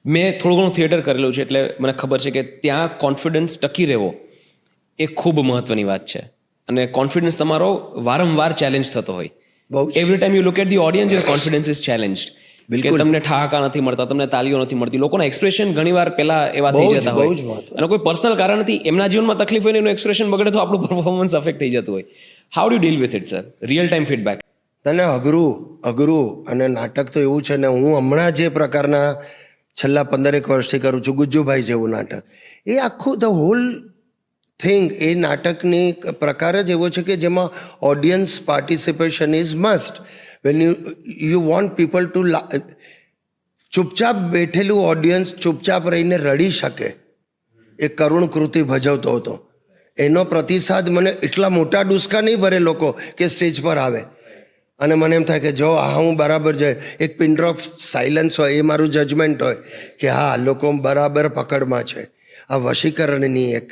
મેં થોડું ઘણું થિયેટર કરેલું છે એટલે મને ખબર છે કે ત્યાં કોન્ફિડન્સ ટકી રહેવો એ ખૂબ મહત્વની વાત છે અને કોન્ફિડન્સ તમારો વારંવાર ચેલેન્જ થતો હોય. બહુ જ. Every time you look at the audience your confidence is challenged. કે બિલકુલ. તમને ઠાકા નથી મળતા, તમને તાલીઓ નથી મળતી, લોકોના એક્સપ્રેશન ઘણીવાર પહેલા એવા થઈ બહુ જ, જતા બહુ હોય જ મહત્વ. અને કોઈ પર્સનલ કારણથી એમના જીવનમાં તકલીફ હોય ને એનું એક્સપ્રેશન બગડે તો આપણું પરફોર્મન્સ અફેક્ટ થઈ જતું હોય. How do deal with it sir? Real time feedback. તને અઘરું અને નાટક તો એવું છે ને, હું હમણાં જે પ્રકારના છેલ્લા 15 વર્ષથી કરું છું, ગુજ્જુભાઈ જેવું નાટક, એ આખું ધ હોલ થિંગ, એ નાટકની પ્રકાર જ એવો છે કે જેમાં audience participation is must. When you want people two ચૂપચાપ બેઠેલું ઓડિયન્સ ચૂપચાપ રહીને રડી શકે, એ કરુણ કૃતિ ભજવતો હતો. એનો પ્રતિસાદ મને એટલા મોટા ડુસકા નહીં ભરે લોકો કે સ્ટેજ પર આવે અને મને એમ થાય કે જો હા હું બરાબર છે, એક પિન ડ્રોપ સાયલન્સ હોય, એ મારું જજમેન્ટ હોય કે હા લોકો બરાબર પકડમાં છે. આ વશીકરણની એક